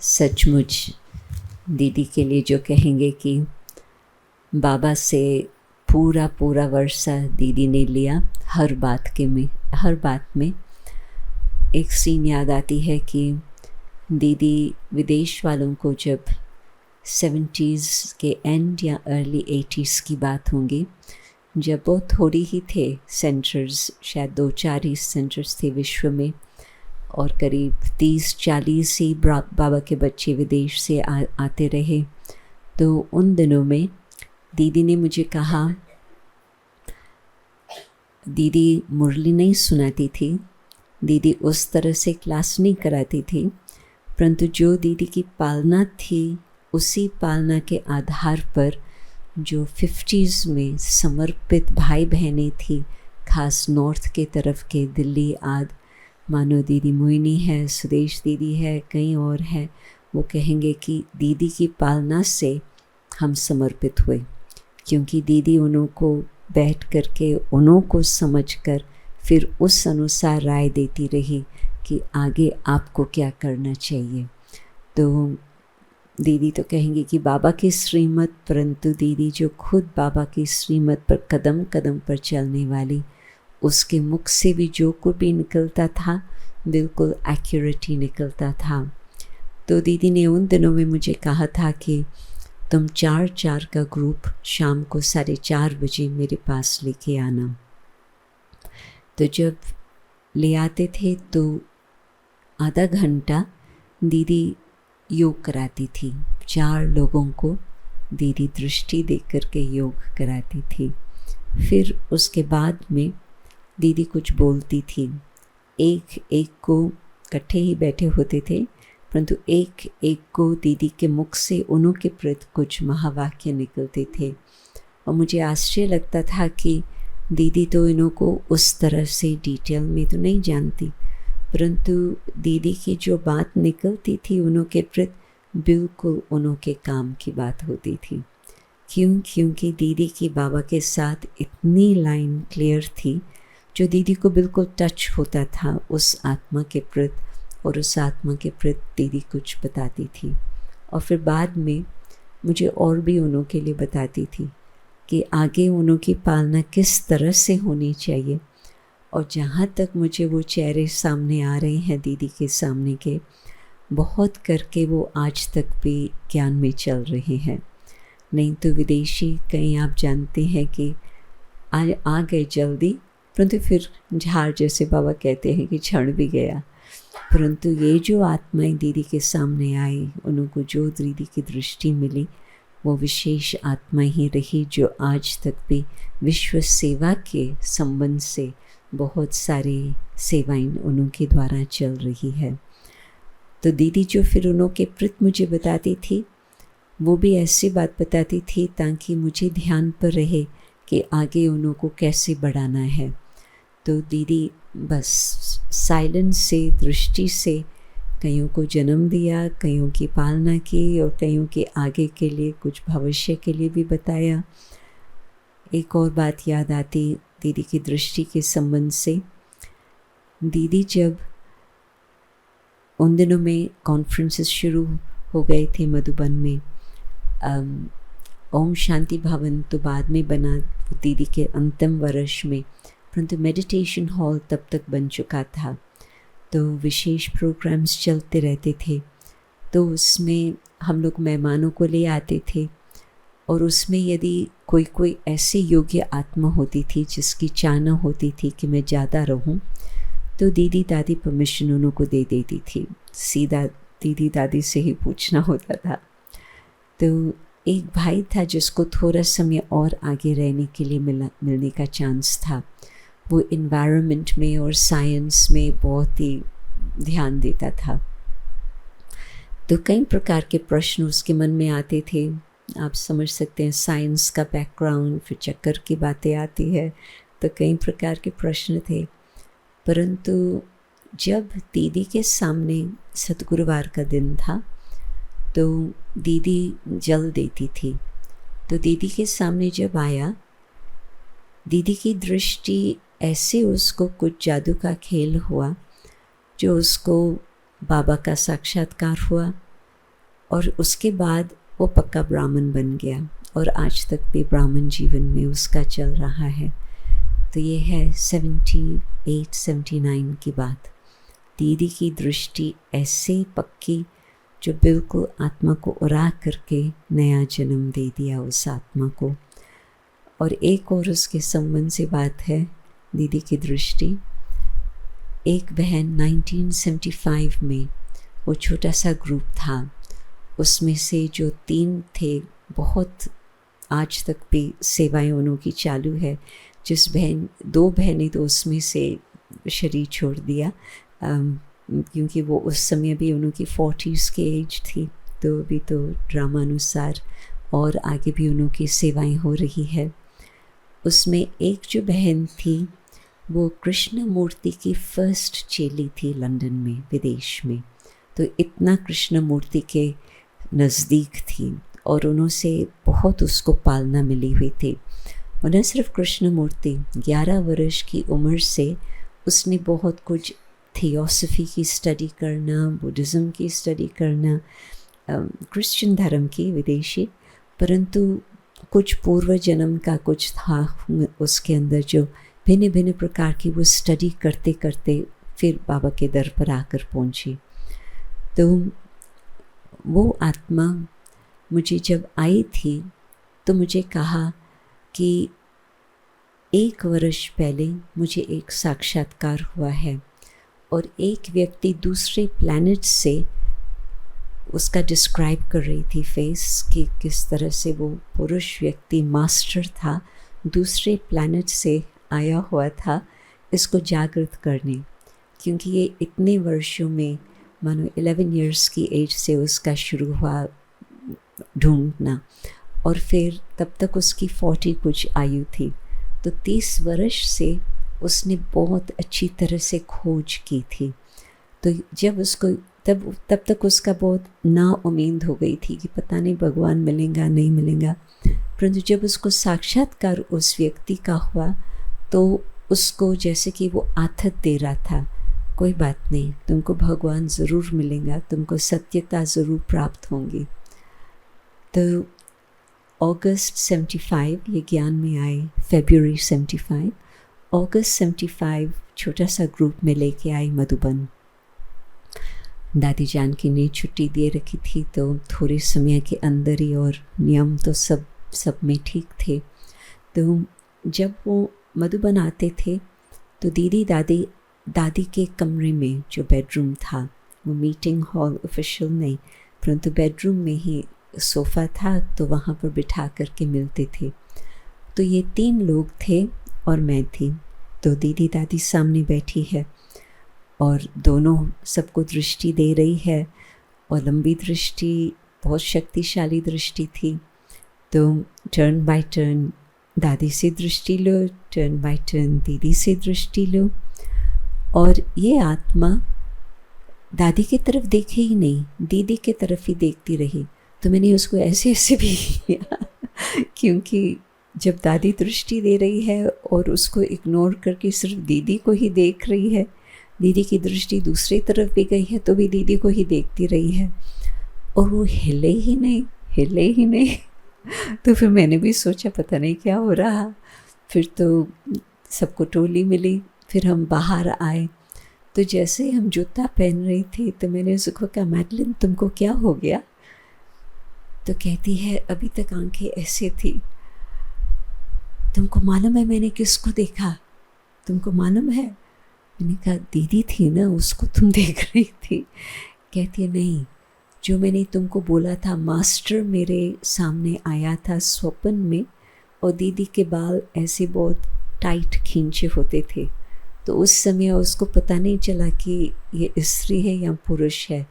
सचमुच दीदी के लिए जो कहेंगे कि बाबा से पूरा पूरा वर्षा दीदी ने लिया। हर बात में एक सीन याद आती है कि दीदी विदेश वालों को जब 70s के एंड या अर्ली 80s की बात होंगी, जब वो थोड़ी ही थे सेंटर्स, शायद 2-4 ही सेंटर्स थे विश्व में, और करीब 30-40 ही बाबा के बच्चे विदेश से आते रहे। तो उन दिनों में दीदी ने मुझे कहा, दीदी मुरली नहीं सुनाती थी, दीदी उस तरह से क्लास नहीं कराती थी, परंतु जो दीदी की पालना थी उसी पालना के आधार पर जो 50s में समर्पित भाई बहनें थी, खास नॉर्थ के तरफ के दिल्ली आदि, मानो दीदी मोहिनी है, सुदेश दीदी है, कई और है, वो कहेंगे कि दीदी की पालना से हम समर्पित हुए, क्योंकि दीदी उन्हों को बैठ कर के उन्हों को समझ कर फिर उस अनुसार राय देती रही कि आगे आपको क्या करना चाहिए। तो दीदी तो कहेंगे कि बाबा की श्रीमत, परंतु दीदी जो खुद बाबा की श्रीमत पर कदम कदम पर चलने वाली, उसके मुख से भी जो कुछ भी निकलता था बिल्कुल एक्यूरेट ही निकलता था। तो दीदी ने उन दिनों में मुझे कहा था कि तुम 4-4 का ग्रुप शाम को 4:30 बजे मेरे पास लेके आना। तो जब ले आते थे तो आधा घंटा दीदी योग कराती थी। 4 लोगों को दीदी दृष्टि दे कर के योग कराती थी। फिर उसके बाद में दीदी कुछ बोलती थी। एक एक को इकट्ठे ही बैठे होते थे, परंतु एक एक को दीदी के मुख से उन्हों के प्रति कुछ महावाक्य निकलते थे, और मुझे आश्चर्य लगता था कि दीदी तो इन्हों को उस तरह से डिटेल में तो नहीं जानती, परंतु दीदी की जो बात निकलती थी उन्हों के प्रति बिल्कुल उन्हों के काम की बात होती थी। क्योंकि दीदी की बाबा के साथ इतनी लाइन क्लियर थी जो दीदी को बिल्कुल टच होता था उस आत्मा के प्रति, और उस आत्मा के प्रति दीदी कुछ बताती थी, और फिर बाद में मुझे और भी उन्हों के लिए बताती थी कि आगे उन्हों की पालना किस तरह से होनी चाहिए। और जहाँ तक मुझे वो चेहरे सामने आ रहे हैं दीदी के सामने के, बहुत करके वो आज तक भी ज्ञान में चल रहे हैं। नहीं तो विदेशी कहीं आप जानते हैं कि आ गए जल्दी, परंतु फिर झाड़, जैसे बाबा कहते हैं कि क्षण भी गया। परंतु ये जो आत्माएं दीदी के सामने आई, उनको जो दीदी की दृष्टि मिली, वो विशेष आत्मा ही रही जो आज तक भी विश्व सेवा के संबंध से बहुत सारी सेवाएं उनके द्वारा चल रही है। तो दीदी जो फिर उनके प्रति मुझे बताती थी, वो भी ऐसी बात बताती थी ताकि मुझे ध्यान पर रहे कि आगे उन्हों को कैसे बढ़ाना है। तो दीदी बस साइलेंस से, दृष्टि से कईयों को जन्म दिया, कईयों की पालना की, और कईयों के आगे के लिए कुछ भविष्य के लिए भी बताया। एक और बात याद आती दीदी की दृष्टि के संबंध से, दीदी जब उन दिनों में कॉन्फ्रेंसेस शुरू हो गए थे मधुबन में, ओम शांति भवन तो बाद में बना दीदी के अंतिम वर्ष में, परंतु मेडिटेशन हॉल तब तक बन चुका था। तो विशेष प्रोग्राम्स चलते रहते थे, तो उसमें हम लोग मेहमानों को ले आते थे, और उसमें यदि कोई ऐसी योग्य आत्मा होती थी जिसकी चाहना होती थी कि मैं ज़्यादा रहूं, तो दीदी दादी परमिशन उन्हों को दे देती थी। सीधा दीदी दादी से ही पूछना होता था। तो एक भाई था जिसको थोड़ा समय और आगे रहने के लिए मिलने का चांस था। वो इन्वायरमेंट में और साइंस में बहुत ही ध्यान देता था। तो कई प्रकार के प्रश्न उसके मन में आते थे। आप समझ सकते हैं, साइंस का बैकग्राउंड, फिर चक्कर की बातें आती है, तो कई प्रकार के प्रश्न थे। परंतु जब दीदी के सामने सतगुरुवार का दिन था, तो दीदी जल देती थी। तो दीदी के सामने जब आया, दीदी की दृष्टि ऐसे उसको कुछ जादू का खेल हुआ जो उसको बाबा का साक्षात्कार हुआ, और उसके बाद वो पक्का ब्राह्मण बन गया और आज तक भी ब्राह्मण जीवन में उसका चल रहा है। तो ये है 78-79 की बात। दीदी की दृष्टि ऐसे पक्की जो बिल्कुल आत्मा को उड़ा करके नया जन्म दे दिया उस आत्मा को। और एक और उसके संबंध से बात है दीदी की दृष्टि। एक बहन 1975 में वो छोटा सा ग्रुप था, उसमें से जो 3 थे बहुत आज तक भी सेवाएं उनकी चालू है। 2 बहनें तो उसमें से शरीर छोड़ दिया क्योंकि वो उस समय भी उनकी 40s के एज थी, तो अभी तो ड्रामा अनुसार और आगे भी उनकी सेवाएं हो रही है। उसमें एक जो बहन थी वो कृष्ण मूर्ति की फर्स्ट चेली थी लंदन में, विदेश में। तो इतना कृष्ण मूर्ति के नज़दीक थी और उनसे बहुत उसको पालना मिली हुई थी। और न सिर्फ कृष्ण मूर्ति, 11 वर्ष की उम्र से उसने बहुत कुछ थियोसफी की स्टडी करना, बुद्धिज़्म की स्टडी करना, क्रिश्चियन धर्म की विदेशी, परंतु कुछ पूर्व जन्म का कुछ था उसके अंदर जो भिन्न भिन्न प्रकार की वो स्टडी करते करते फिर बाबा के दर पर आकर पहुंची। तो वो आत्मा मुझे जब आई थी तो मुझे कहा कि 1 वर्ष पहले मुझे एक साक्षात्कार हुआ है और एक व्यक्ति दूसरे प्लैनेट से उसका डिस्क्राइब कर रही थी फेस कि किस तरह से वो पुरुष व्यक्ति मास्टर था, दूसरे प्लैनेट से आया हुआ था इसको जागृत करने, क्योंकि ये इतने वर्षों में मानो 11 इयर्स की एज से उसका शुरू हुआ ढूंढना और फिर तब तक उसकी 40 कुछ आयु थी। तो 30 वर्ष से उसने बहुत अच्छी तरह से खोज की थी। तो जब उसको तब तक उसका बहुत ना उम्मीद हो गई थी कि पता नहीं भगवान मिलेगा नहीं मिलेगा, परंतु जब उसको साक्षात्कार उस व्यक्ति का हुआ तो उसको जैसे कि वो आथत दे रहा था, कोई बात नहीं, तुमको भगवान ज़रूर मिलेगा, तुमको सत्यता ज़रूर प्राप्त होंगी। तो अगस्त 75 ये ज्ञान में आए, फरवरी 75, अगस्त 75 छोटा सा ग्रुप में लेके आई मधुबन। दादी जानकी ने छुट्टी दे रखी थी तो थोड़े समय के अंदर ही, और नियम तो सब में ठीक थे। तो जब वो मधुबन आते थे तो दादी के कमरे में जो बेडरूम था, वो मीटिंग हॉल ऑफिशियल नहीं परंतु बेडरूम में ही सोफ़ा था, तो वहाँ पर बिठा करके मिलते थे। तो ये 3 लोग थे और मैं थी। तो दीदी दादी सामने बैठी है और दोनों सबको दृष्टि दे रही है और लंबी दृष्टि, बहुत शक्तिशाली दृष्टि थी। तो टर्न बाय टर्न दादी से दृष्टि लो, टर्न बाय टर्न दीदी से दृष्टि लो, और ये आत्मा दादी की तरफ देखे ही नहीं, दीदी के तरफ ही देखती रही। तो मैंने उसको ऐसे ऐसे भी किया क्योंकि जब दादी दृष्टि दे रही है और उसको इग्नोर करके सिर्फ दीदी को ही देख रही है, दीदी की दृष्टि दूसरी तरफ भी गई है तो भी दीदी को ही देखती रही है और वो हिले ही नहीं। तो फिर मैंने भी सोचा पता नहीं क्या हो रहा। फिर तो सबको टोली मिली, फिर हम बाहर आए। तो जैसे हम जूता पहन रही थी तो मैंने उसको कहा, मैडलिन तुमको क्या हो गया? तो कहती है अभी तक आंखें ऐसे थी। तुमको मालूम है मैंने किसको देखा? तुमको मालूम है? मैंने कहा दीदी थी ना, उसको तुम देख रही थी। कहती है नहीं, जो मैंने तुमको बोला था, मास्टर मेरे सामने आया था स्वप्न में और दीदी के बाल ऐसे बहुत टाइट खींचे होते थे। तो उस समय उसको पता नहीं चला कि ये स्त्री है या पुरुष है।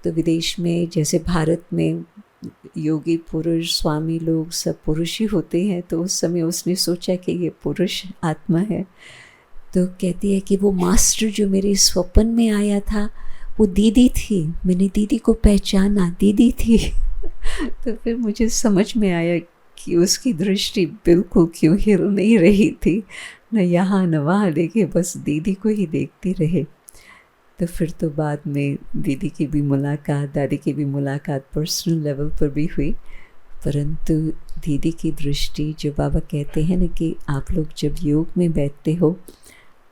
तो विदेश में जैसे भारत में योगी पुरुष स्वामी लोग सब पुरुष ही होते हैं, तो उस समय उसने सोचा कि ये पुरुष आत्मा है। तो कहती है कि वो मास्टर जो मेरे स्वप्न में आया था वो दीदी थी, मैंने दीदी को पहचाना, दीदी थी। तो फिर मुझे समझ में आया कि उसकी दृष्टि बिल्कुल क्यों हिल नहीं रही थी, न यहाँ न वहाँ देखे, बस दीदी को ही देखती रहे। तो फिर तो बाद में दीदी की भी मुलाकात, दादी की भी मुलाकात पर्सनल लेवल पर भी हुई। परंतु दीदी की दृष्टि, जो बाबा कहते हैं ना कि आप लोग जब योग में बैठते हो,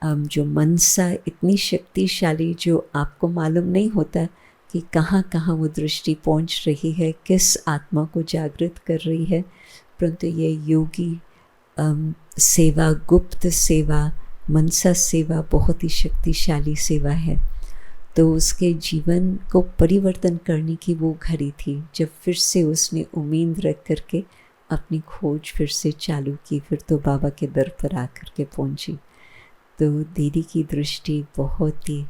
जो मनसा इतनी शक्तिशाली, जो आपको मालूम नहीं होता कि कहाँ कहाँ वो दृष्टि पहुँच रही है, किस आत्मा को जागृत कर रही है, परंतु ये योगी सेवा, गुप्त सेवा, मनसा सेवा बहुत ही शक्तिशाली सेवा है। तो उसके जीवन को परिवर्तन करने की वो घड़ी थी जब फिर से उसने उम्मीद रख करके अपनी खोज फिर से चालू की, फिर तो बाबा के दर पर आकर के पहुंची। तो दीदी की दृष्टि बहुत ही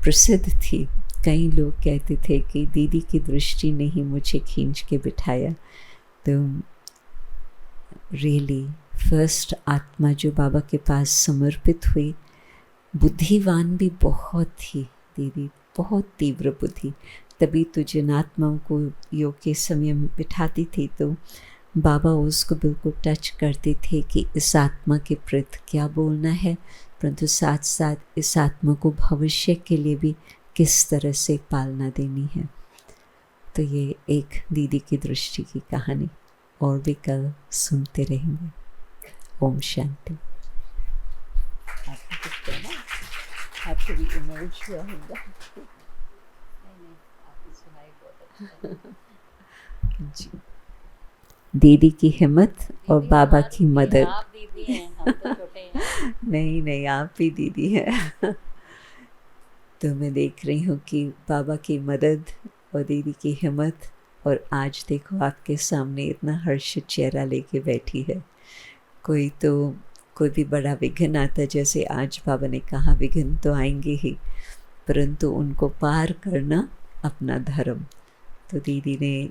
प्रसिद्ध थी। कई लोग कहते थे कि दीदी की दृष्टि ने ही मुझे खींच के बिठाया। तो रियली फर्स्ट आत्मा जो बाबा के पास समर्पित हुई, बुद्धिवान भी बहुत थी दीदी, बहुत तीव्र बुद्धि। तभी तो जिन आत्माओं को योग के समय में बिठाती थी तो बाबा उसको बिल्कुल टच करते थे कि इस आत्मा के प्रति क्या बोलना है, परंतु साथ साथ इस आत्मा को भविष्य के लिए भी किस तरह से पालना देनी है। तो ये एक दीदी की दृष्टि की कहानी, और भी कल सुनते रहेंगे। ओम शांति। आपको कुछ कहना? आपको भी इमर्ज हुआ होगा। जी, दीदी की हिम्मत और बाबा की मदद। आप दीदी हैं, हम तो छोटे हैं। नहीं, आप भी दीदी हैं। तो मैं देख रही हूँ कि बाबा की मदद और दीदी की हिम्मत, और आज देखो आपके सामने इतना हर्षित चेहरा लेके बैठी है। कोई भी बड़ा विघ्न आता, जैसे आज बाबा ने कहा विघ्न तो आएंगे ही, परंतु उनको पार करना अपना धर्म। तो दीदी ने,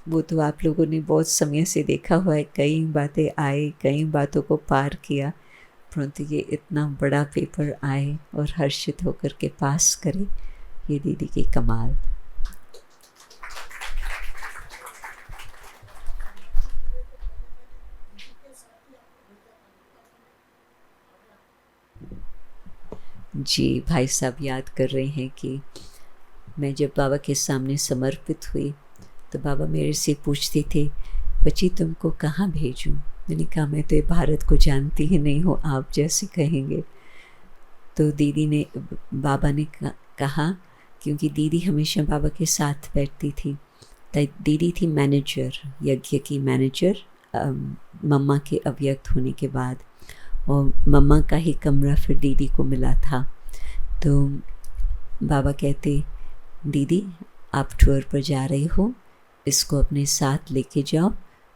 वो तो आप लोगों ने बहुत समय से देखा हुआ है, कई बातें आए, कई बातों को पार किया, परंतु ये इतना बड़ा पेपर आए और हर्षित होकर के पास करे, ये दीदी की कमाल। जी, भाई साहब याद कर रहे हैं कि मैं जब बाबा के सामने समर्पित हुई तो बाबा मेरे से पूछते थे, बच्ची तुमको कहाँ भेजूं? मैंने कहा मैं तो ये भारत को जानती ही नहीं हूँ, आप जैसे कहेंगे। तो बाबा ने कहा, क्योंकि दीदी हमेशा बाबा के साथ बैठती थी, दीदी थी मैनेजर, यज्ञ की मैनेजर, मम्मा के अव्यक्त होने के बाद, और मम्मा का ही कमरा फिर दीदी को मिला था। तो बाबा कहते, दीदी आप टूर पर जा रही हो, इसको अपने साथ लेके जाओ,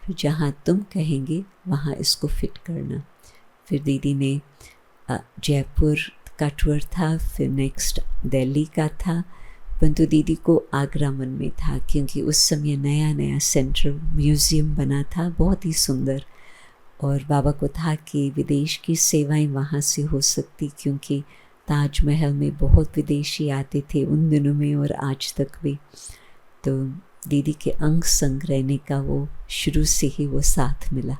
फिर जहाँ तुम कहेंगे वहाँ इसको फिट करना। फिर दीदी ने जयपुर का टूर था, फिर नेक्स्ट दिल्ली का था, परंतु दीदी को आगरा मन में था, क्योंकि उस समय नया नया सेंट्रल म्यूज़ियम बना था, बहुत ही सुंदर, और बाबा को था कि विदेश की सेवाएं वहाँ से हो सकती, क्योंकि ताजमहल में बहुत विदेशी आते थे उन दिनों में और आज तक भी। तो दीदी के अंग संग रहने का वो शुरू से ही वो साथ मिला।